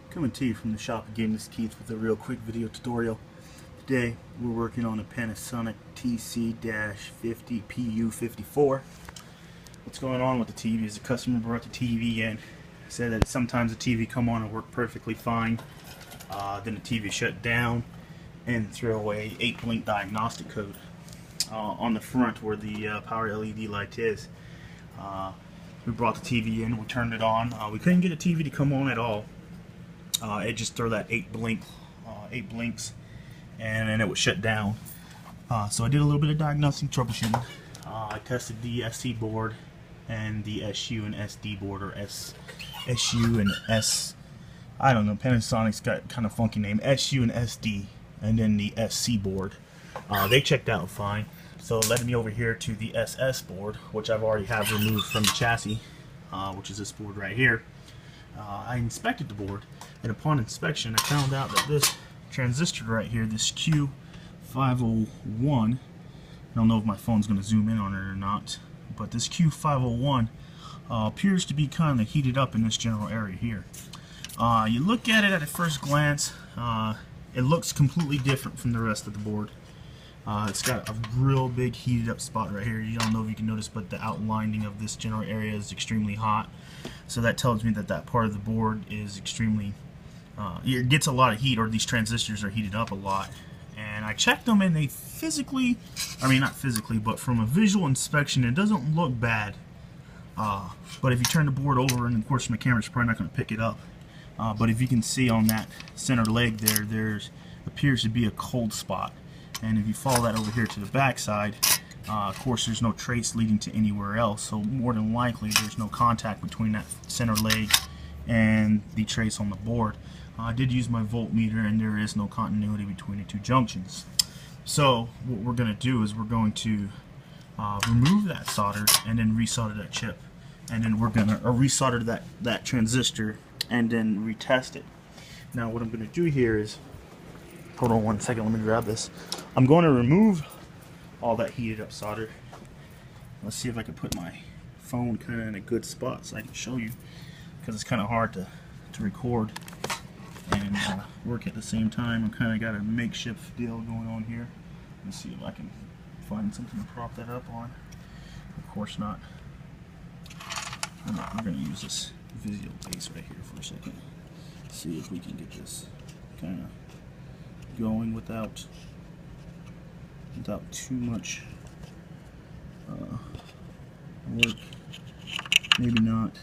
Coming to you from the shop again, this is Keith with a real quick video tutorial. Today we're working on a Panasonic TC-50PU54. What's going on with the TV is the customer brought the TV in, said that sometimes the TV come on and work perfectly fine, then the TV shut down and throw away 8-blink diagnostic code on the front where the power LED light is. We brought the TV in, we turned it on, we couldn't get the TV to come on at all. It just threw that 8 blinks, and then it would shut down. So I did a little bit of diagnostic troubleshooting. I tested the SC board and the SU and SD board, or SU and S. I don't know. Panasonic's got kind of funky name. SU and SD, and then the SC board. They checked out fine. So it led me over here to the SS board, which I've already have removed from the chassis, which is this board right here. I inspected the board, and upon inspection I found out that this transistor right here, this Q501, I don't know if my phone's going to zoom in on it or not, but this Q501 appears to be kind of heated up in this general area here. You look at it at a first glance, it looks completely different from the rest of the board. It's got a real big heated up spot right here. You don't know if you can notice, but the outlining of this general area is extremely hot. So that tells me that that part of the board is extremely, it gets a lot of heat, or these transistors are heated up a lot. And I checked them, and they physically, I mean not physically, but from a visual inspection, it doesn't look bad. But if you turn the board over, and of course my camera's probably not going to pick it up, but if you can see on that center leg there appears to be a cold spot. And if you follow that over here to the back side, of course there's no trace leading to anywhere else, so more than likely there's no contact between that center leg and the trace on the board. I did use my voltmeter, and there is no continuity between the two junctions. So what we're going to do is we're going to remove that solder and then resolder that chip, and then we're going to resolder that transistor and then retest it. Now what I'm going to do here is, hold on one second, let me grab this. I'm going to remove all that heated up solder. Let's see if I can put my phone kind of in a good spot so I can show you, because it's kind of hard to record and work at the same time. I've kind of got a makeshift deal going on here. Let's see if I can find something to prop that up on. Of course not. We're going to use this Visual base right here for a second. See if we can get this kind of going without too much work. Maybe not.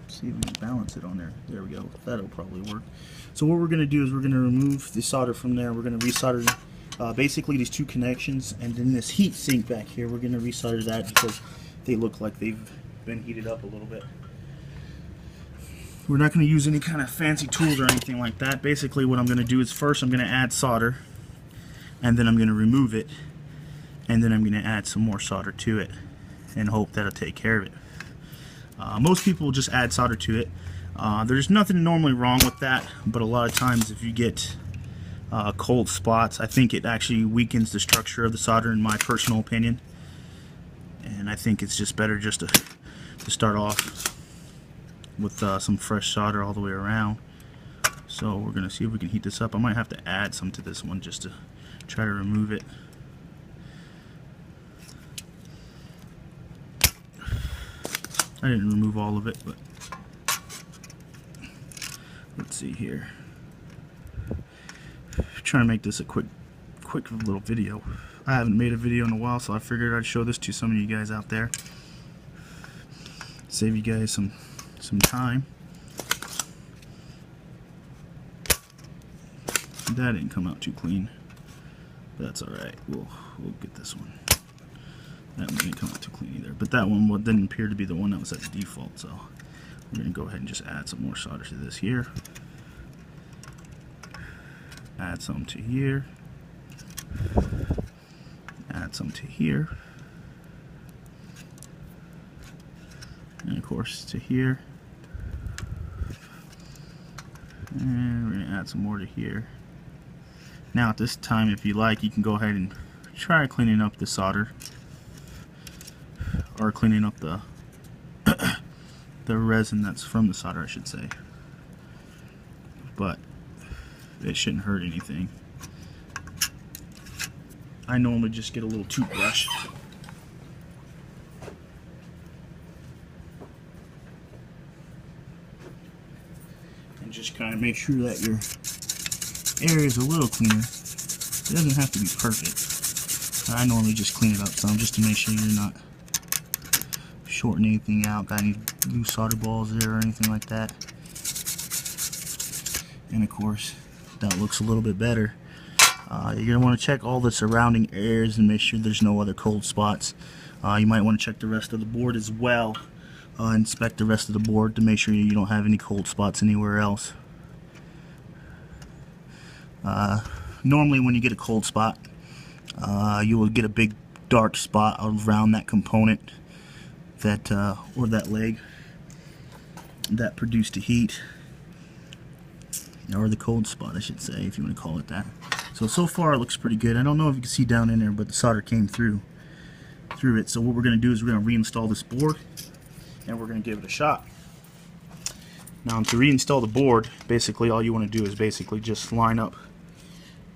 See if we can balance it on there. There we go. That'll probably work. So what we're going to do is we're going to remove the solder from there. We're going to resolder basically these two connections, and then this heat sink back here, we're going to resolder that because they look like they've been heated up a little bit. We're not going to use any kind of fancy tools or anything like that. Basically what I'm going to do is first I'm going to add solder, and then I'm going to remove it, and then I'm going to add some more solder to it and hope that'll take care of it. Most people will just add solder to it. There's nothing normally wrong with that, but a lot of times if you get cold spots, I think it actually weakens the structure of the solder, in my personal opinion. And I think it's just better just to start off with some fresh solder all the way around. So we're going to see if we can heat this up. I might have to add some to this one just to try to remove it. I didn't remove all of it, but let's see here. Trying to make this a quick little video. I haven't made a video in a while, so I figured I'd show this to some of you guys out there. Save you guys some time. That didn't come out too clean. That's alright. We'll get this one. That one didn't come out too clean either. But that one didn't appear to be the one that was at the default, so we're going to go ahead and just add some more solder to this here. Add some to here. Add some to here. And of course to here. And we're going to add some more to here. Now at this time, if you like, you can go ahead and try cleaning up the solder, or cleaning up the the resin that's from the solder, I should say. But it shouldn't hurt anything. I normally just get a little toothbrush and just kind of make sure that your area is a little cleaner. It doesn't have to be perfect. I normally just clean it up some just to make sure you're not shorting anything out, got any loose solder balls there or anything like that. And of course, that looks a little bit better. You're going to want to check all the surrounding areas and make sure there's no other cold spots. You might want to check the rest of the board as well. Inspect the rest of the board to make sure you don't have any cold spots anywhere else. Normally when you get a cold spot, you will get a big dark spot around that component that or that leg that produced the heat, or the cold spot, I should say, if you want to call it that. So far it looks pretty good. I don't know if you can see down in there, but the solder came through it. So what we're going to do is we're going to reinstall this board and we're going to give it a shot. Now to reinstall the board, basically all you want to do is basically just line up,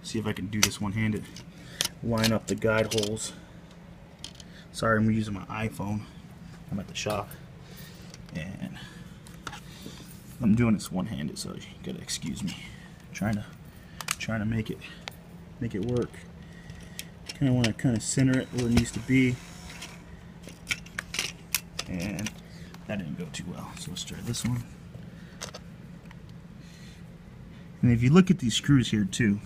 see if I can do this one-handed, line up the guide holes. Sorry, I'm using my iPhone. I'm at the shop and I'm doing this one-handed, so you gotta excuse me. Trying to make it work. Kind of want to center it where it needs to be, and that didn't go too well. So let's try this one. And if you look at these screws here too,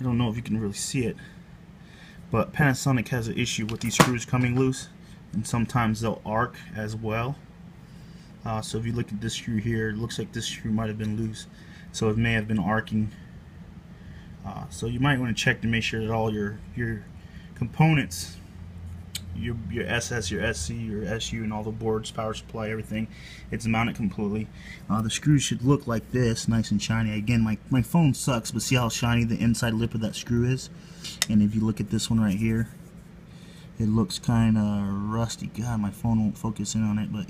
I don't know if you can really see it, but Panasonic has an issue with these screws coming loose, and sometimes they'll arc as well. So if you look at this screw here, it looks like this screw might have been loose, so it may have been arcing. So you might want to check to make sure that all your components, your SS, your SC, your SU, and all the boards, power supply, everything, it's mounted completely. The screws should look like this, nice and shiny. Again, my phone sucks, but see how shiny the inside lip of that screw is? And if you look at this one right here, it looks kind of rusty. God, my phone won't focus in on it, but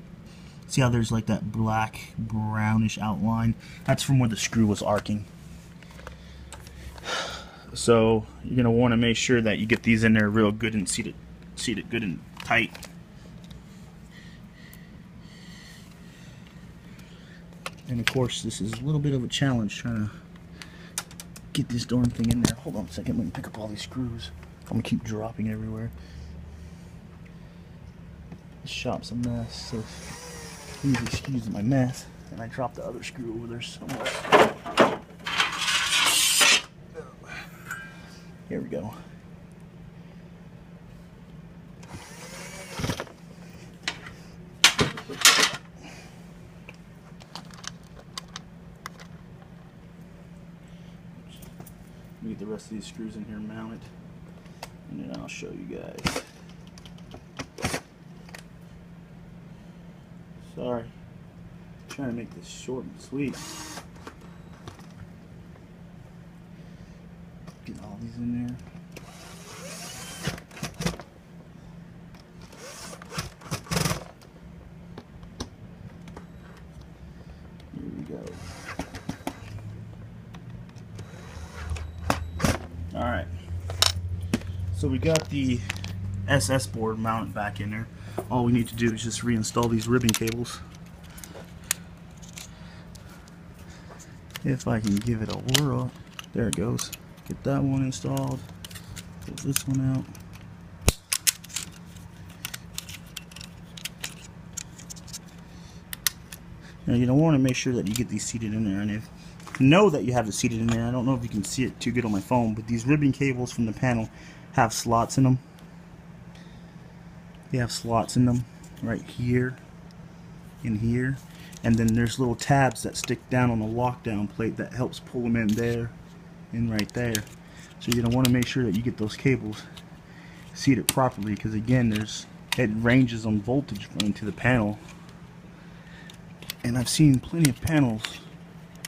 see how there's like that black brownish outline? That's from where the screw was arcing. So you're going to want to make sure that you get these in there real good and seat it good and tight. And of course this is a little bit of a challenge trying to get this darn thing in there. Hold on a second, let me pick up all these screws. I'm going to keep dropping everywhere. This shop's a mess, so please excuse my mess. And I dropped the other screw over there somewhere. Here we go. Let me get the rest of these screws in here mounted, and then I'll show you guys. Sorry, I'm trying to make this short and sweet. Get all these in there. Here we go. Alright. So we got the SS board mounted back in there. All we need to do is just reinstall these ribbon cables. If I can give it a whirl. There it goes. Get that one installed. Pull this one out. Now you don't want to make sure that you get these seated in there, and if you know that you have it seated in there, I don't know if you can see it too good on my phone, but these ribbon cables from the panel have slots in them. They have slots in them right here and here, and then there's little tabs that stick down on the lockdown plate that helps pull them in there and right there. So you're gonna want to make sure that you get those cables seated properly, because again, it ranges on voltage running to the panel, and I've seen plenty of panels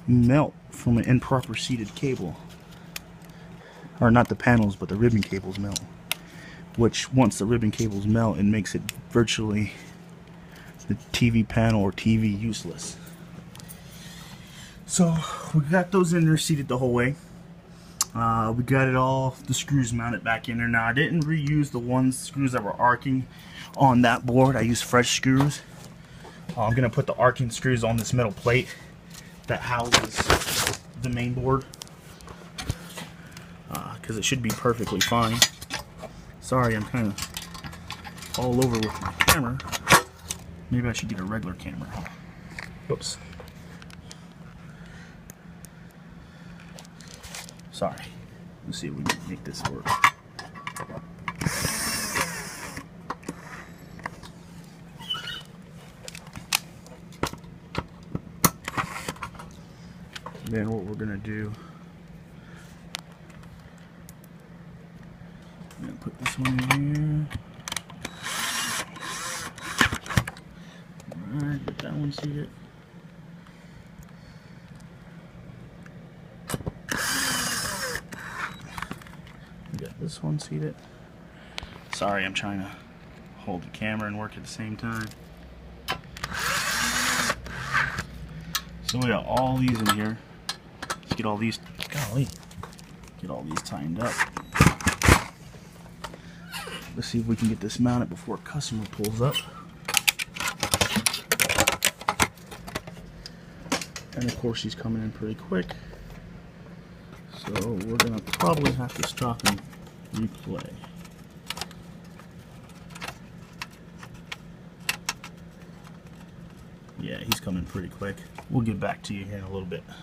melt from an improper seated cable. Or not the panels, but the ribbon cables melt, which once the ribbon cables melt, it makes it virtually the TV panel or TV useless. So we got those in there seated the whole way. We got it all, the screws mounted back in there. Now I didn't reuse the screws that were arcing on that board. I used fresh screws. I'm gonna put the arcing screws on this metal plate that houses the main board, because it should be perfectly fine. Sorry, I'm kind of all over with my camera. Maybe I should get a regular camera. Oops. Sorry. Let's see if we can make this work. Then what we're gonna do, I'm gonna put this one in here. Alright, get that one seated. Got this one seated. Sorry, I'm trying to hold the camera and work at the same time. So we got all these in here. Let's get all these, golly, get all these tightened up. Let's see if we can get this mounted before a customer pulls up. And of course he's coming in pretty quick. So we're gonna probably have to stop and replay. Yeah, he's coming pretty quick. We'll get back to you here in a little bit.